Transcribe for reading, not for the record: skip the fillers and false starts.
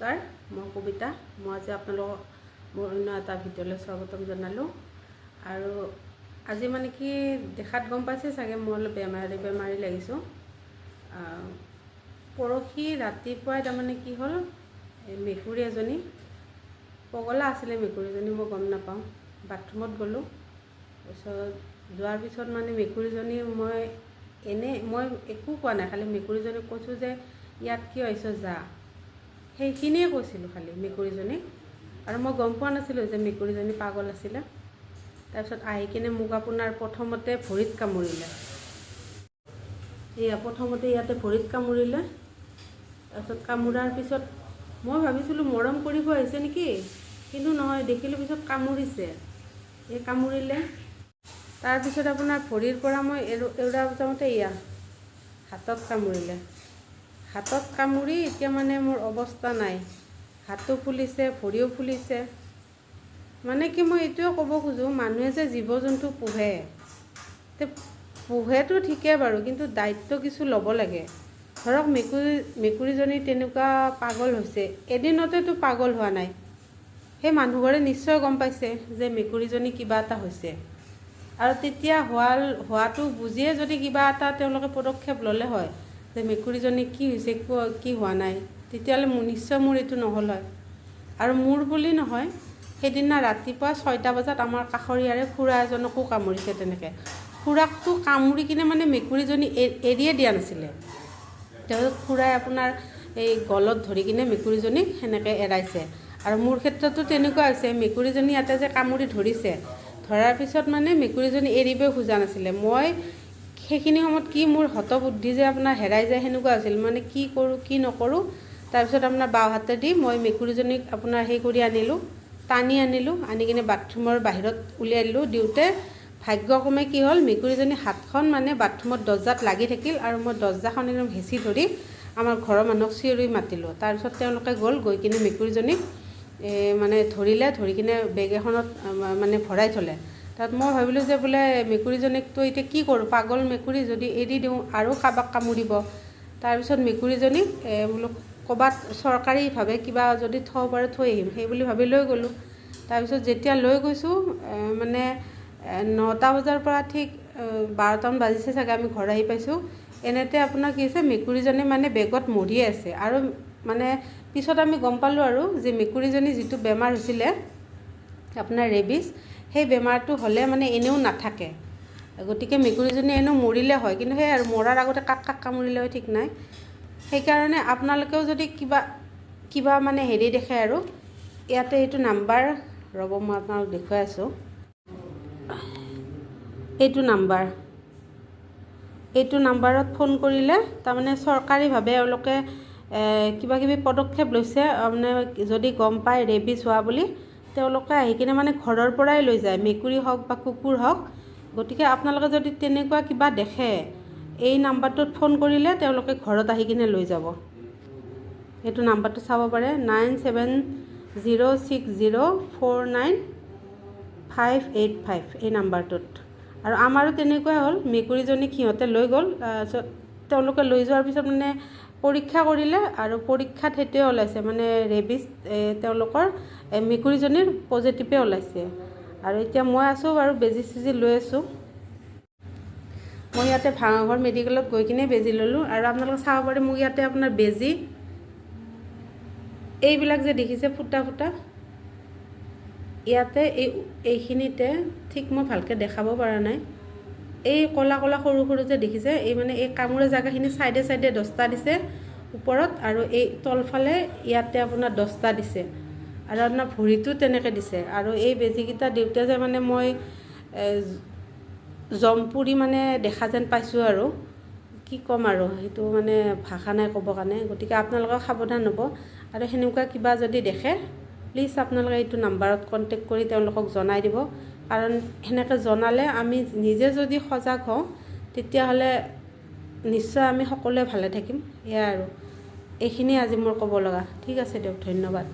নমস্কাৰ, মই কবিতা। মই আজি আপোনালোকক মোৰ অন্য এটা ভিডিঅ'লৈ স্বাগতম জনালোঁ। আৰু আজি মানে কি দেখাত গম পাইছে চাগে মই অলপ বেমাৰী লাগিছোঁ। পৰহি ৰাতিপুৱাই তাৰমানে কি হ'ল, মেকুৰী এজনী পগলা আছিলে, মেকুৰীজনী মই গম নাপাওঁ। বাথৰুমত গ'লোঁ, তাৰপিছত যোৱাৰ পিছত মানে মেকুৰীজনী মই একো কোৱা নাই, খালি মেকুৰীজনীক কৈছোঁ যে ইয়াত কিয় আহিছ যা, সেইখিনিয়ে কৈছিলোঁ খালি মেকুৰীজনীক। আৰু মই গম পোৱা নাছিলোঁ যে মেকুৰীজনী পাগল আছিলে। তাৰপিছত আহি কিনে মোক আপোনাৰ প্ৰথমতে ভৰিত কামুৰিলে, প্ৰথমতে ইয়াতে ভৰিত কামুৰিলে। তাৰপিছত কামুৰাৰ পিছত মই ভাবিছিলোঁ মৰম কৰিব আহিছে নেকি, কিন্তু নহয়, দেখিলোঁ পিছত কামুৰিছে। কামুৰিলে, তাৰপিছত আপোনাৰ ভৰিৰ পৰা মই এৰা যাওঁতে হাতত কামুৰিলে। হাতত কামুৰি এতিয়া মানে মোৰ অৱস্থা নাই, হাতো ফুলিছে, ভৰিও ফুলিছে। মানে কি মই এইটোৱে ক'ব খোজোঁ, মানুহে যে জীৱ জন্তু পোহেতো ঠিকে বাৰু, কিন্তু দায়িত্ব কিছু ল'ব লাগে। ধৰক মেকুৰীজনী তেনেকুৱা পাগল হৈছে, এদিনতেতো পাগল হোৱা নাই। সেই মানুহঘৰে নিশ্চয় গম পাইছে যে মেকুৰীজনী কিবা এটা হৈছে, আৰু তেতিয়া হোৱাটো বুজিয়ে যদি কিবা এটা তেওঁলোকে পদক্ষেপ ল'লে হয় যে মেকুৰীজনী কি হৈছে, কি হোৱা নাই, তেতিয়াহ'লে নিশ্চয় মোৰ এইটো নহ'ল হয়। আৰু মোৰ বুলি নহয়, সেইদিনা ৰাতিপুৱা 6টা বজাত আমাৰ কাষৰীয়াৰে খুৰা এজনকো কামুৰিছে তেনেকৈ। খুৰাকটো কামুৰি কিনে মানে মেকুৰীজনী এৰিয়ে দিয়া নাছিলে। তাৰপিছত খুৰাই আপোনাৰ এই গলত ধৰি কিনে মেকুৰীজনীক সেনেকৈ এৰাইছে। আৰু মোৰ ক্ষেত্ৰতো তেনেকুৱা হৈছে, মেকুৰীজনী ইয়াতে যে কামুৰি ধৰিছে, ধৰাৰ পিছত মানে মেকুৰীজনী এৰিবই খোজা নাছিলে। মই সেইখিনি সময়ত কি মোৰ হতবুদ্ধি যে আপোনাৰ হেৰাই যায় সেনেকুৱা হৈছিল, মানে কি কৰোঁ কি নকৰোঁ। তাৰপিছত আপোনাৰ বাওঁ হাতেদি মই মেকুৰীজনীক আপোনাৰ টানি আনিলোঁ, আনি কিনে বাথৰুমৰ বাহিৰত উলিয়াই দিলোঁ। দিওঁতে ভাগ্যক্ৰমে কি হ'ল, মেকুৰীজনী হাতখন মানে বাথৰুমত দৰ্জাত লাগি থাকিল, আৰু মই দৰ্জাখন একদম হেঁচি ধৰি আমাৰ ঘৰৰ মানুহক চিঞৰি মাতিলোঁ। তাৰপিছত তেওঁলোকে গৈ কিনে মেকুৰীজনীক মানে ধৰি কিনে বেগ এখনত মানে ভৰাই থ'লে। তাত মই ভাবিলোঁ যে বোলে মেকুৰীজনীকতো এতিয়া কি কৰোঁ, পাগল মেকুৰী, যদি এৰি দিওঁ আৰু কাৰোবাক কামুৰিব। তাৰপিছত মেকুৰীজনীক বোলো ক'ৰবাত চৰকাৰীভাৱে কিবা যদি থ'ব পাৰে থৈ আহিম, সেই বুলি ভাবি লৈ গ'লোঁ। তাৰপিছত যেতিয়া লৈ গৈছোঁ, মানে 9টা বজাৰ পৰা ঠিক 12টামান বাজিছে চাগে আমি ঘৰ আহি পাইছোঁ। এনেতে আপোনাৰ কি হৈছে, মেকুৰীজনী মানে বেগত মৰিয়ে আছে। আৰু মানে পিছত আমি গম পালোঁ আৰু যে মেকুৰীজনী যিটো বেমাৰ হৈছিলে আপোনাৰ ৰেবিছ, সেই বেমাৰটো হ'লে মানে এনেও নাথাকে। গতিকে মেকুৰীজনী এনেও মৰিলে হয়, কিন্তু সেই আৰু মৰাৰ আগতে কাক কামুৰিলে হয় ঠিক নাই। সেইকাৰণে আপোনালোকেও যদি কিবা মানে হেৰি দেখে, আৰু ইয়াতে এইটো নাম্বাৰ, ৰ'ব মই আপোনালোক দেখুৱাই আছোঁ, এইটো নাম্বাৰত ফোন কৰিলে তাৰমানে চৰকাৰীভাৱে এওঁলোকে কিবাকিবি পদক্ষেপ লৈছে। মানে যদি গম পায় ৰেবিছ হোৱা বুলি, তেওঁলোকে আহি কিনে মানে ঘৰৰ পৰাই লৈ যায়, মেকুৰী হওক বা কুকুৰ হওক। গতিকে আপোনালোকে যদি তেনেকুৱা কিবা দেখে, এই নাম্বাৰটোত ফোন কৰিলে তেওঁলোকে ঘৰত আহি কিনে লৈ যাব। এইটো নাম্বাৰটো চাব পাৰে, 9760495585, এই নাম্বাৰটোত। আৰু আমাৰো তেনেকুৱাই হ'ল, মেকুৰীজনীক সিহঁতে লৈ গ'ল। তেওঁলোকে লৈ যোৱাৰ পিছত মানে পৰীক্ষা কৰিলে, আৰু পৰীক্ষাত সেইটোৱে ওলাইছে, মানে ৰেবিছ তেওঁলোকৰ মেকুৰীজনীৰ পজিটিভে ওলাইছে। আৰু এতিয়া মই আছোঁ বাৰু, বেজি চেজি লৈ আছোঁ। মই ইয়াতে ভাঙাঘৰ মেডিকেলত গৈ কিনে বেজি ল'লোঁ। আৰু আপোনালোকে চাব পাৰে, মোক ইয়াতে আপোনাৰ বেজি, এইবিলাক যে দেখিছে ফুটা ইয়াতে এইখিনিতে, ঠিক মই ভালকৈ দেখাব পৰা নাই, এই ক'লা সৰু যে দেখিছে, মানে এই কামোৰা জেগাখিনি চাইডে 10টা দিছে ওপৰত, আৰু এই তলফালে ইয়াতে আপোনাৰ 10টা দিছে, আৰু আপোনাৰ ভৰিটো তেনেকৈ দিছে। আৰু এই বেজীকেইটা দিওঁতে যে মানে মই জমপুৰি মানে দেখা যেন পাইছোঁ, আৰু কি ক'ম আৰু, সেইটো মানে ভাষা নাই ক'বৰ কাৰণে। গতিকে আপোনালোকে সাৱধান হ'ব, আৰু সেনেকুৱা কিবা যদি দেখে প্লিজ আপোনালোকে এইটো নাম্বাৰত কণ্টেক্ট কৰি তেওঁলোকক জনাই দিব। কাৰণ সেনেকৈ জনালে আমি নিজে যদি সজাগ হওঁ, তেতিয়াহ'লে নিশ্চয় আমি সকলোৱে ভালে থাকিম। এয়া আৰু এইখিনিয়ে আজি মোৰ ক'ব লগা। ঠিক আছে দিয়ক, ধন্যবাদ।